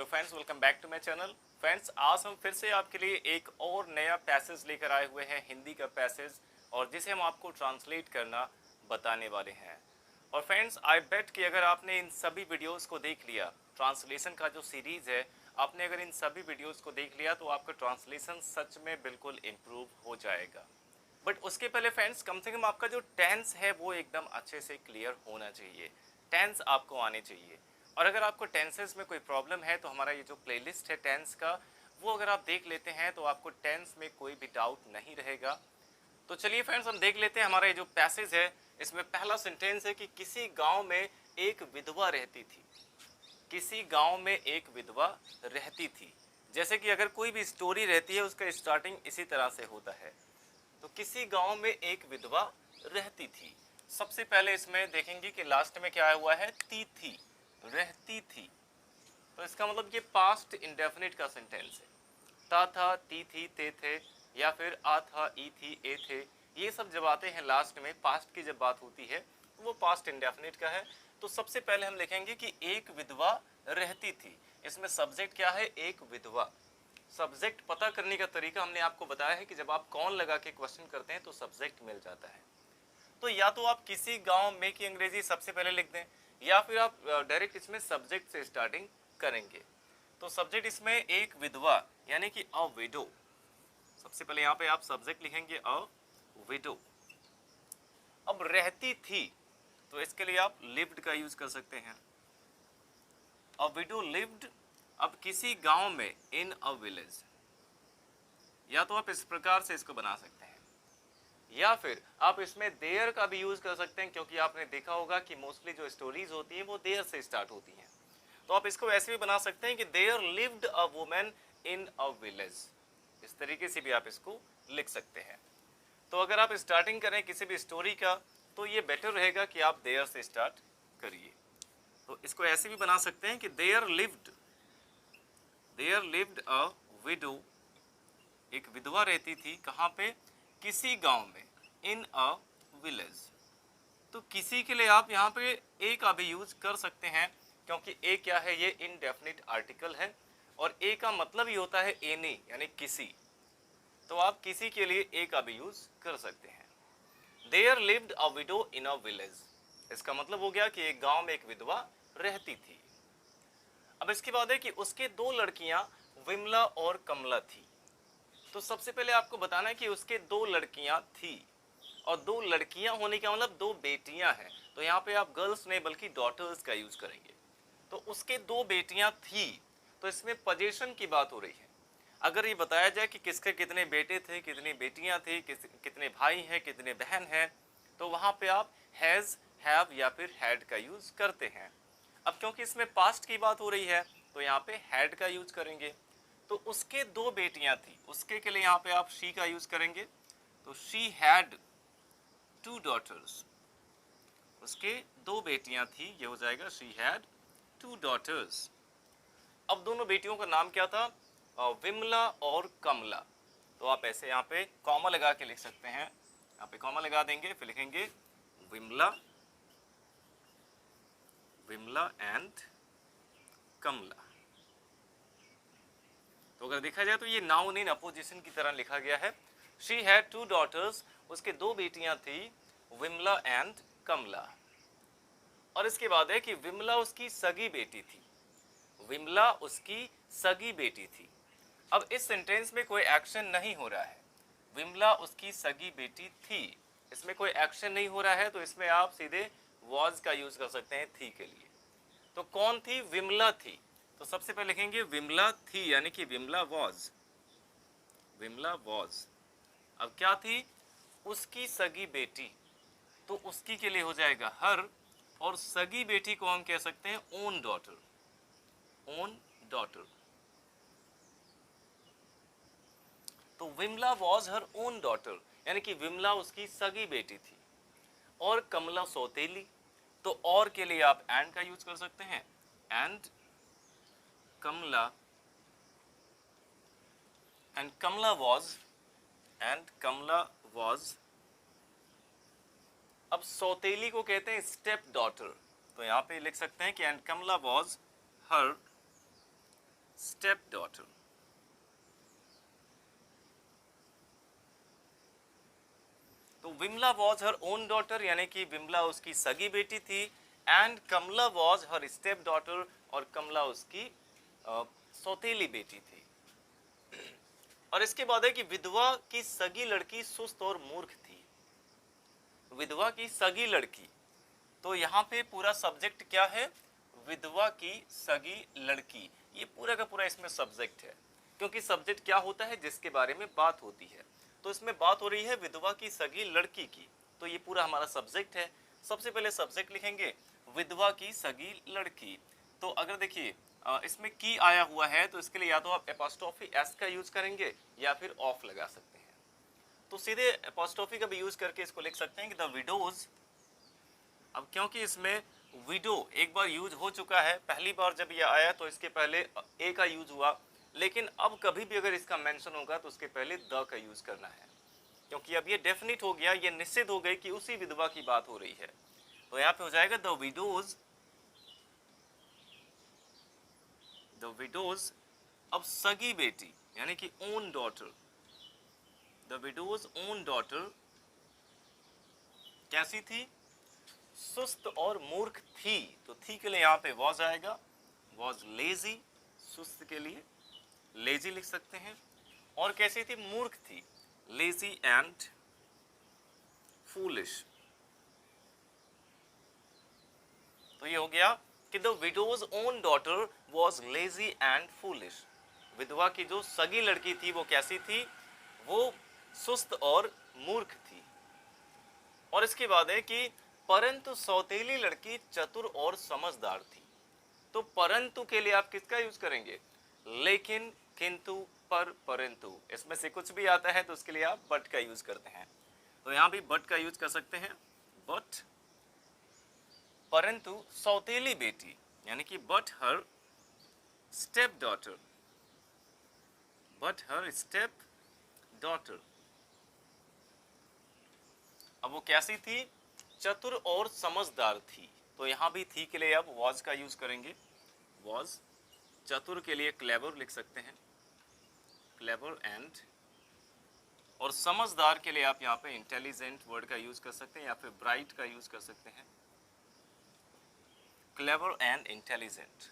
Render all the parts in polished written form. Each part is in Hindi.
Hello friends, welcome back to my channel. Friends, आज हम फिर से आपके लिए एक और नया पैसेज लेकर आए हुए हैं, हिंदी का पैसेज, और जिसे हम आपको ट्रांसलेट करना बताने वाले हैं। और फ्रेंड्स, आई बेट कि अगर आपने इन सभी वीडियोस को देख लिया, ट्रांसलेशन का जो सीरीज़ है, आपने अगर इन सभी वीडियोस को देख लिया तो आपका ट्रांसलेशन सच में बिल्कुल इम्प्रूव हो जाएगा। बट उसके पहले फ्रेंड्स, कम से कम आपका जो टेंस है वो एकदम अच्छे से क्लियर होना चाहिए। टेंस आपको आने चाहिए। और अगर आपको टेंसेस में कोई प्रॉब्लम है तो हमारा ये जो प्लेलिस्ट है टेंस का, वो अगर आप देख लेते हैं तो आपको टेंस में कोई भी डाउट नहीं रहेगा। तो चलिए फ्रेंड्स, हम देख लेते हैं हमारा ये जो पैसेज है। इसमें पहला सेंटेंस है कि किसी गांव में एक विधवा रहती थी। किसी गांव में एक विधवा रहती थी। जैसे कि अगर कोई भी स्टोरी रहती है उसका स्टार्टिंग इसी तरह से होता है। तो किसी गांव में एक विधवा रहती थी। सबसे पहले इसमें देखेंगे कि लास्ट में क्या आया हुआ है, थी, रहती थी। तो इसका मतलब ये पास्ट इंडेफिनिट का सेंटेंस है। था, ती थी, ते थे, या फिर आ था, ई थी, ए थे, ये सब जब आते हैं लास्ट में, पास्ट की जब बात होती है तो वो पास्ट इंडेफिनिट का है। तो सबसे पहले हम लिखेंगे कि एक विधवा रहती थी। इसमें सब्जेक्ट क्या है, एक विधवा। सब्जेक्ट पता करने का तरीका हमने आपको बताया है कि जब आप कौन लगा के क्वेश्चन करते हैं तो सब्जेक्ट मिल जाता है। तो या तो आप किसी गांव में की अंग्रेजी सबसे पहले लिख दें, या फिर आप डायरेक्ट इसमें सब्जेक्ट से स्टार्टिंग करेंगे। तो सब्जेक्ट इसमें एक विधवा यानी कि अ विडो। सबसे पहले यहाँ पे आप सब्जेक्ट लिखेंगे अ विडो। अब रहती थी तो इसके लिए आप लिव्ड का यूज कर सकते हैं। अ विडो लिव्ड। अब किसी गांव में, इन अ विलेज, या तो आप इस प्रकार से इसको बना सकते हैं, या फिर आप इसमें देयर का भी यूज कर सकते हैं, क्योंकि आपने देखा होगा कि मोस्टली जो स्टोरीज होती हैं वो देयर से स्टार्ट होती हैं। तो आप इसको ऐसे भी बना सकते हैं कि there lived a woman in a village. इस तरीके से भी आप इसको लिख सकते हैं। तो अगर आप स्टार्टिंग करें किसी भी स्टोरी का तो ये बेटर रहेगा कि आप देयर से स्टार्ट करिए। तो इसको ऐसे भी बना सकते हैं कि देयर लिव्ड अ विडो। एक विधवा रहती थी, कहाँ पे, किसी गांव में, इन अ विलेज। तो किसी के लिए आप यहाँ पे ए का भी यूज कर सकते हैं, क्योंकि ए क्या है, ये इनडेफिनिट आर्टिकल है, और ए का मतलब ही होता है एनी, यानी किसी। तो आप किसी के लिए ए का भी यूज कर सकते हैं। There lived a widow in a village. इसका मतलब हो गया कि एक गांव में एक विधवा रहती थी। अब इसके बाद है कि उसके दो लड़कियां विमला और कमला थी। तो सबसे पहले आपको बताना है कि उसके दो लड़कियां थी, और दो लड़कियां होने का मतलब दो बेटियां हैं। तो यहाँ पे आप गर्ल्स नहीं बल्कि डॉटर्स का यूज करेंगे। तो उसके दो बेटियां थी, तो इसमें पोजीशन की बात हो रही है। अगर ये बताया जाए कि किसके कितने बेटे थे, कितनी बेटियां थी, कितने भाई हैं, कितने बहन हैं, तो वहां पे आप हैज, हैव या फिर हैड का यूज करते हैं। अब क्योंकि इसमें पास्ट की बात हो रही है तो यहाँ पे हैड का यूज करेंगे। तो उसके दो बेटियां थी, उसके के लिए यहाँ पे आप शी का यूज करेंगे। तो शी हैड टू डॉटर्स। उसके दो बेटियां थी, ये हो जाएगा शी हैड टू डॉटर्स। अब दोनों बेटियों का नाम क्या था, विमला और कमला। तो आप ऐसे यहाँ पे कॉमा लगा के लिख सकते हैं। यहाँ पे कॉमा लगा देंगे, फिर लिखेंगे विमला, विमला एंड कमला। तो अगर देखा जाए तो ये नाउन इन अपोजिशन की तरह लिखा गया है। शी हैड टू डॉटर्स, उसके दो बेटियां थी, विमला एंड कमला। और इसके बाद है कि विमला उसकी सगी बेटी थी। विमला उसकी सगी बेटी थी। अब इस सेंटेंस में कोई एक्शन नहीं हो रहा है। विमला उसकी सगी बेटी थी, इसमें कोई एक्शन नहीं हो रहा है, तो इसमें आप सीधे वॉज का यूज कर सकते हैं थी के लिए। तो कौन थी, विमला थी। तो सबसे पहले लिखेंगे विमला थी, यानी कि विमला वॉज, विमला वॉज। अब क्या थी, उसकी सगी बेटी। तो उसकी के लिए हो जाएगा हर, और सगी बेटी को हम कह सकते हैं ओन डॉटर, ओन डॉटर। तो Vimla was her own daughter, यानी कि विमला उसकी सगी बेटी थी। और कमला सौतेली। तो और के लिए आप एंड का यूज कर सकते हैं, and Kamala, and Kamala was, and Kamala was. अब सौतेली को कहते हैं स्टेप डॉटर। तो यहां पे लिख सकते हैं कि and Kamala was her step daughter. तो Vimla was her own daughter, यानी कि विमला उसकी सगी बेटी थी, and Kamala was her step daughter, और कमला उसकी सौतेली बेटी थी। और इसके बाद है कि विधवा की सगी लड़की सुस्त और मूर्ख थी। विधवा की सगी लड़की, तो यहाँ पे पूरा सब्जेक्ट क्या है, विधवा की सगी लड़की, ये पूरा का पूरा इसमें सब्जेक्ट है, क्योंकि सब्जेक्ट क्या होता है, जिसके बारे में बात होती है। तो इसमें बात हो रही है विधवा की सगी लड़की की, तो ये पूरा हमारा सब्जेक्ट है। सबसे पहले सब्जेक्ट लिखेंगे विधवा की सगी लड़की। तो अगर देखिए इसमें की आया हुआ है, तो इसके लिए या तो आप एपोस्ट्रोफी एस का यूज करेंगे या फिर ऑफ लगा सकते हैं। तो सीधे एपोस्ट्रोफी का भी यूज करके इसको लिख सकते हैं कि द विडोज। अब क्योंकि इसमें विडो एक बार यूज हो चुका है, पहली बार जब यह आया तो इसके पहले ए का यूज हुआ, लेकिन अब कभी भी अगर इसका मेंशन होगा तो उसके पहले द का यूज करना है, क्योंकि अब ये डेफिनिट हो गया, ये निश्चित हो गई कि उसी विधवा की बात हो रही है। तो यहाँ पे हो जाएगा द विडोज, द विडोज। अब सगी बेटी यानी कि own daughter, the widows own daughter कैसी थी, सुस्त और मूर्ख थी। तो थी के लिए यहाँ पे वॉज आएगा, वॉज लेजी, सुस्त के लिए लेजी लिख सकते हैं। और कैसी थी, मूर्ख थी, लेजी एंड फूलिश। तो ये हो गया कि the widows own daughter was lazy and foolish. विधवा की जो सगी लड़की थी वो कैसी थी, वो सुस्त और मूर्ख थी। और इसके बाद है कि परंतु सौतेली लड़की चतुर और समझदार थी। तो परंतु के लिए आप किसका यूज करेंगे, लेकिन, किंतु, पर, परंतु, इसमें से कुछ भी आता है तो उसके लिए आप बट का यूज करते हैं। तो यहां भी बट का यूज कर सकते हैं, बट। परंतु सौतेली बेटी यानी कि but her step daughter, but her step daughter. अब वो कैसी थी, चतुर और समझदार थी। तो यहां भी थी के लिए अब वॉज का यूज करेंगे, वॉज। चतुर के लिए क्लेवर लिख सकते हैं, क्लेवर एंड। और समझदार के लिए आप यहाँ पे इंटेलिजेंट वर्ड का यूज कर सकते हैं या फिर ब्राइट का यूज कर सकते हैं, क्लेवर एंड इंटेलिजेंट।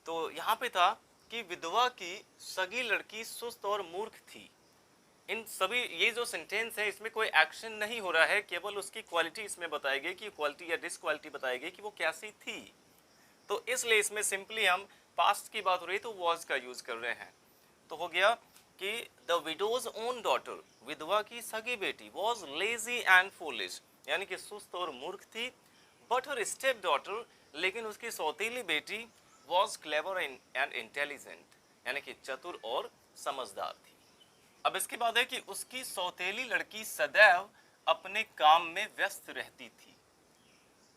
तो यहाँ पे था कि विधवा की सगी लड़की सुस्त और मूर्ख थी। इन सभी, ये जो सेंटेंस है इसमें कोई एक्शन नहीं हो रहा है, केवल उसकी क्वालिटी इसमें बताई गई कि क्वालिटी या डिसक्वालिटी बताई गई कि वो कैसी थी। तो इसलिए इसमें सिंपली हम पास्ट की बात हो रही तो वॉज का यूज कर रहे हैं। तो हो गया कि द विडोज ओन डॉटर, विधवा की सगी बेटी, वॉज लेजी एंड फूलिश, यानी कि सुस्त और मूर्ख थी। बट हर स्टेप डॉटर, लेकिन उसकी सौतेली बेटी, वॉज क्लेवर एंड इंटेलिजेंट, यानी कि चतुर और समझदार थी। अब इसके बाद है कि उसकी सौतेली लड़की सदैव अपने काम में व्यस्त रहती थी।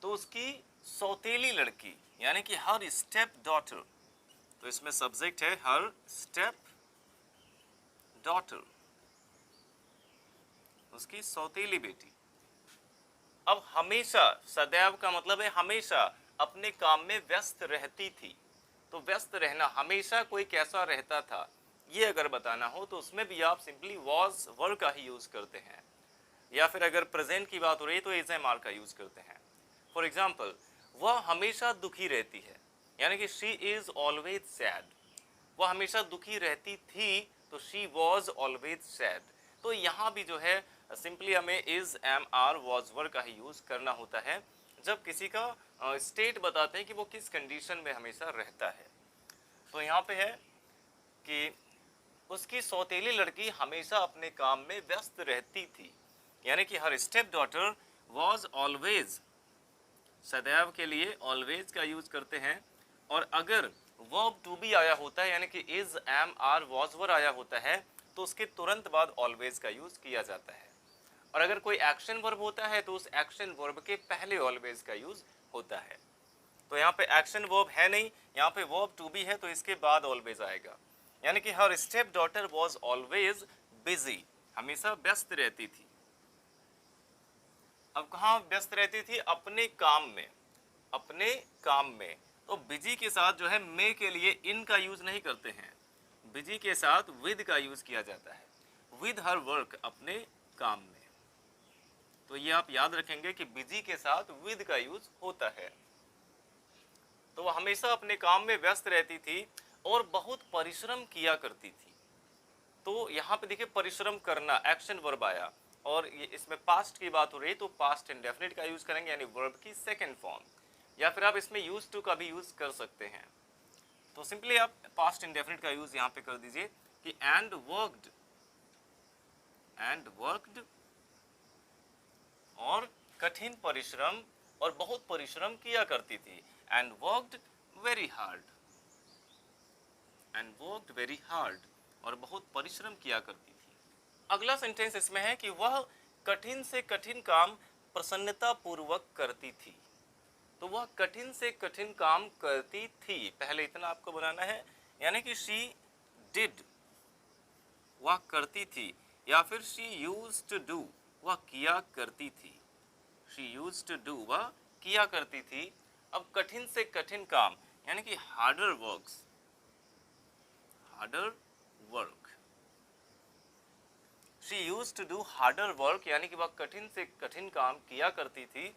तो उसकी सौतेली लड़की यानी कि हर स्टेप डॉटर, तो इसमें सब्जेक्ट है हर स्टेप डॉटर, उसकी सौतेली बेटी। अब हमेशा, सदैव का मतलब है हमेशा, अपने काम में व्यस्त रहती थी। तो व्यस्त रहना, हमेशा कोई कैसा रहता था, ये अगर बताना हो तो उसमें भी आप सिंपली वॉज वर्ब का ही यूज करते हैं, या फिर अगर प्रेजेंट की बात हो रही है तो इज एम आर का यूज करते हैं। फॉर एग्जाम्पल, वह हमेशा दुखी रहती है, यानी कि शी इज ऑलवेज सैड। वह हमेशा दुखी रहती थी तो शी वॉज ऑलवेज सैड। तो यहाँ भी जो है सिंपली हमें is am are was verb का ही यूज करना होता है जब किसी का स्टेट बताते हैं कि वो किस कंडीशन में हमेशा रहता है। तो यहाँ पे है कि उसकी सौतेली लड़की हमेशा अपने काम में व्यस्त रहती थी, यानी कि her step daughter was always, सदैव के लिए ऑलवेज का यूज करते हैं। और अगर वर्ब टू बी आया होता है, यानी कि is am are was were आया होता है, तो उसके तुरंत बाद ऑलवेज का यूज किया जाता है। और अगर कोई एक्शन वर्ब होता है तो उस एक्शन वर्ब के पहले ऑलवेज का यूज होता है। तो यहाँ पे एक्शन वर्ब है नहीं, यहाँ पे वर्ब टू बी है, तो इसके बाद ऑलवेज आएगा। यानी कि her step daughter was always busy, हमेशा व्यस्त रहती थी। अब कहाँ व्यस्त रहती थी, अपने काम में, अपने काम में। तो बिजी के साथ जो है मे के लिए इन का यूज नहीं करते हैं, बिजी के साथ विद का यूज किया जाता है, विद हर वर्क, अपने काम में। तो ये आप याद रखेंगे कि बिजी के साथ विद का यूज होता है। तो वह हमेशा अपने काम में व्यस्त रहती थी और बहुत परिश्रम किया करती थी। तो यहाँ पे देखिए परिश्रम करना एक्शन वर्ब आया, और ये इसमें पास्ट की बात हो रही है तो पास्ट इंडेफिनिट का यूज करेंगे, यानी वर्ब की सेकंड फॉर्म, या फिर आप इसमें यूज टू का भी यूज कर सकते हैं। तो सिंपली आप पास्ट इंडेफिनिट का यूज यहाँ पे कर दीजिए कि एंड वर्कड, और कठिन परिश्रम और बहुत परिश्रम किया करती थी, एंड वर्कड वेरी हार्ड, और बहुत परिश्रम किया करती थी। अगला सेंटेंस इसमें है कि वह कठिन से कठिन काम प्रसन्नता पूर्वक करती थी। तो वह कठिन से कठिन काम करती थी, पहले इतना आपको बनाना है, यानी कि शी डिड, वह करती थी, या फिर शी यूज्ड टू डू, वह किया करती थी, शी यूज्ड टू डू, वह किया करती थी। अब कठिन से कठिन काम यानी कि harder work, she used to do harder work, यानी कि वह कठिन से कठिन काम किया करती थी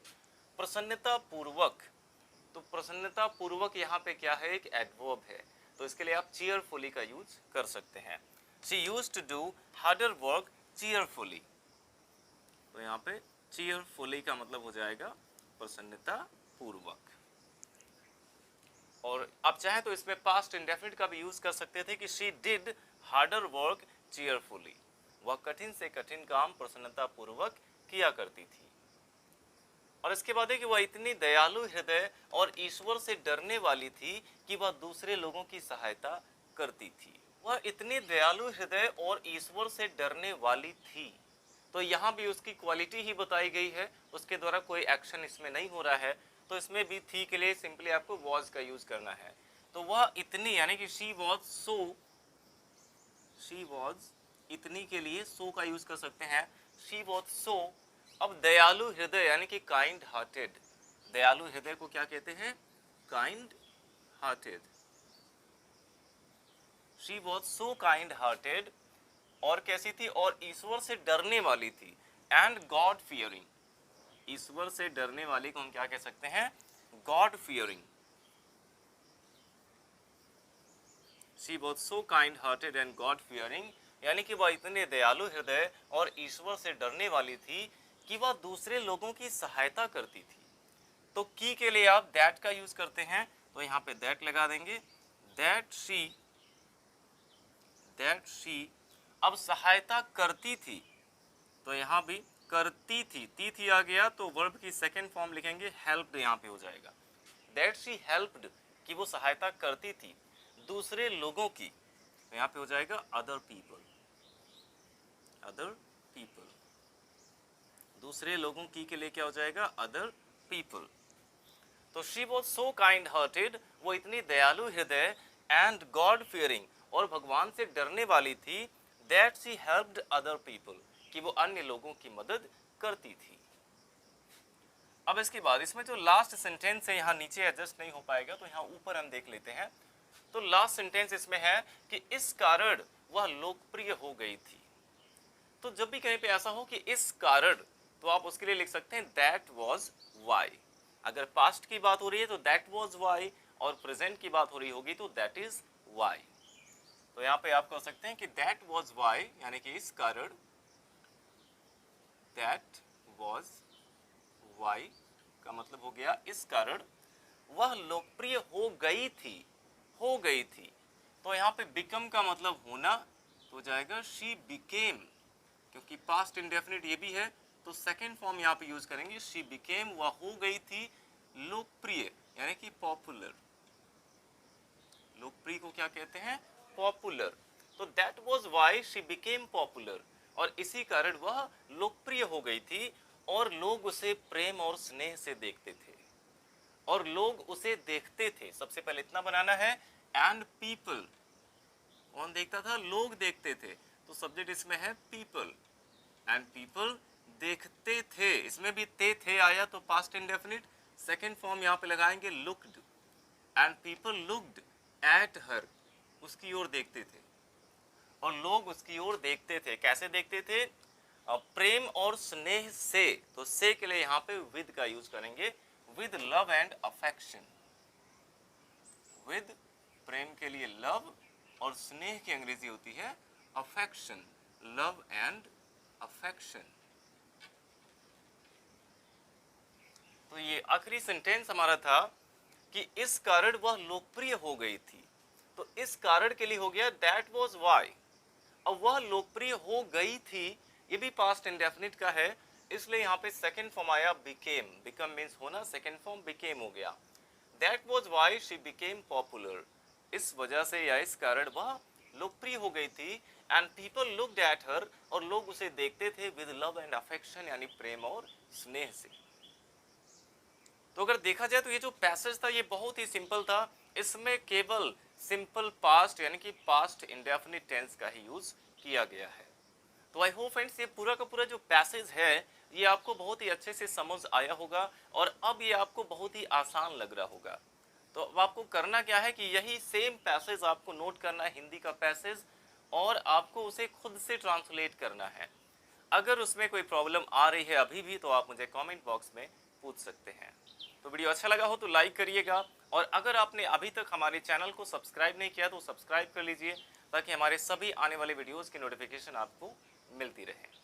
प्रसन्नता पूर्वक। तो प्रसन्नता पूर्वक यहाँ पे क्या है, एक एडवर्ब है, तो इसके लिए आप चीयरफुली का यूज कर सकते हैं। She used to do harder work cheerfully, तो यहाँ पे चीयरफुली का मतलब हो जाएगा प्रसन्नता पूर्वक। और आप चाहें तो इसमें पास्ट इंडेफिनिट का भी यूज कर सकते थे कि she did harder work cheerfully, वह कठिन से कठिन काम प्रसन्नता पूर्वक किया करती थी। और इसके बाद है कि वह इतनी दयालु हृदय और ईश्वर से डरने वाली थी कि वह दूसरे लोगों की सहायता करती थी। वह इतनी दयालु हृदय और ईश्वर से डरने वाली थी, तो यहाँ भी उसकी क्वालिटी ही बताई गई है, उसके द्वारा कोई एक्शन इसमें नहीं हो रहा है, तो इसमें भी थी के लिए सिंपली आपको वॉज का यूज करना है। तो वह इतनी यानी कि शी वॉज इतनी के लिए सो का यूज कर सकते हैं, शी वॉज सो। अब दयालु हृदय यानी कि काइंड हार्टेड, दयालु हृदय को क्या कहते हैं, kind hearted, she was so kind hearted, और कैसी थी, और ईश्वर से डरने वाली थी, एंड गॉड फियरिंग, ईश्वर से डरने वाली को हम क्या कह सकते हैं, God fearing. She was so kind hearted and God fearing, यानी कि वह इतने दयालु हृदय और ईश्वर से डरने वाली थी कि वह दूसरे लोगों की सहायता करती थी। तो की के लिए आप दैट का यूज करते हैं, तो यहाँ पे दैट लगा देंगे, दैट शी अब सहायता करती थी, तो यहाँ भी करती थी आ गया, तो वर्ब की सेकेंड फॉर्म लिखेंगे हेल्प्ड, यहाँ पे हो जाएगा दैट शी हेल्प्ड, कि वो सहायता करती थी दूसरे लोगों की, तो यहाँ पे हो जाएगा अदर पीपल, दूसरे लोगों की के लिए क्या हो जाएगा, अदर पीपल। तो she was so kind hearted, वो इतनी दयालु हृदय, एंड गॉड फियरिंग, और भगवान से डरने वाली थी, that she helped other people, कि वो अन्य लोगों की मदद करती थी। अब इसके बाद इसमें जो लास्ट सेंटेंस है, यहाँ नीचे एडजस्ट नहीं हो पाएगा, तो यहाँ ऊपर हम देख लेते हैं। तो लास्ट सेंटेंस इसमें है कि इस कारण वह लोकप्रिय हो गई थी। तो जब भी कहीं पे ऐसा हो कि इस कारण, तो आप उसके लिए लिख सकते हैं दैट वाज वाई। अगर पास्ट की बात हो रही है तो दैट वाज वाई, और प्रेजेंट की बात हो रही होगी तो दैट इज वाई। तो यहाँ पे आप कह सकते हैं कि दैट वाज वाई, यानी कि इस कारण, दैट वाज वाई का मतलब हो गया इस कारण वह लोकप्रिय हो गई थी। तो यहाँ पे बिकम का मतलब होना, तो हो जाएगा शी बिकेम, क्योंकि पास्ट इंडेफिनिट ये भी है, तो सेकेंड फॉर्म यहाँ पे यूज करेंगे शी बिकेम, वह हो गई थी लोकप्रिय, यानी कि पॉपुलर। लोकप्रिय को क्या कहते हैं, पॉपुलर। तो that was why she became popular, और इसी कारण वह लोकप्रिय हो गई थी, और लोग उसे प्रेम और स्नेह से देखते थे, और लोग उसे देखते थे। सबसे पहले इतना बनाना है, एंड पीपल, कौन देखता था, लोग देखते थे, तो सब्जेक्ट इसमें है पीपल, एंड पीपल देखते थे, इसमें भी थे आया तो पास्ट इंडेफिनिट, सेकेंड फॉर्म यहाँ पे लगाएंगे looked, and people looked at her, उसकी ओर देखते थे, और लोग उसकी ओर देखते थे। कैसे देखते थे? प्रेम और स्नेह से। तो से के लिए यहाँ पे विद का यूज करेंगे, with love and affection. With प्रेम के लिए लव, और स्नेह की अंग्रेजी होती है अफेक्शन, लव एंड अफेक्शन। तो ये आखिरी सेंटेंस हमारा था कि इस कारण वह लोकप्रिय हो गई थी। तो इस कारण के लिए हो गया दैट वाज व्हाई। अब वह लोकप्रिय हो गई थी, ये भी पास्ट इंडेफिनिट का है, इसलिए यहाँ पे सेकंड फॉर्म आया बिकेम। बिकम मीन्स होना, सेकंड फॉर्म बिकेम हो गया। That was why she became popular, इस वजह से या इस कारण वह लोकप्रिय हो गई थी। And people looked at her, और लोग उसे देखते थे विद लव एंड अफेक्शन, यानी प्रेम और स्नेह से। तो अगर देखा जाए तो ये जो पैसेज था ये बहुत ही सिंपल था, इसमें केवल सिंपल पास्ट यानी कि पास्ट इंडेफिनिट टेंस का ही यूज किया गया है। तो आई होप फ्रेंड्स ये पूरा का पूरा जो पैसेज है ये आपको बहुत ही अच्छे से समझ आया होगा, और अब ये आपको बहुत ही आसान लग रहा होगा। तो अब आपको करना क्या है कि यही सेम पैसेज आपको नोट करना है, हिंदी का पैसेज, और आपको उसे खुद से ट्रांसलेट करना है। अगर उसमें कोई प्रॉब्लम आ रही है अभी भी तो आप मुझे कमेंट बॉक्स में पूछ सकते हैं। तो वीडियो अच्छा लगा हो तो लाइक करिएगा, और अगर आपने अभी तक हमारे चैनल को सब्सक्राइब नहीं किया तो सब्सक्राइब कर लीजिए, ताकि हमारे सभी आने वाले वीडियोस की नोटिफिकेशन आपको मिलती रहे।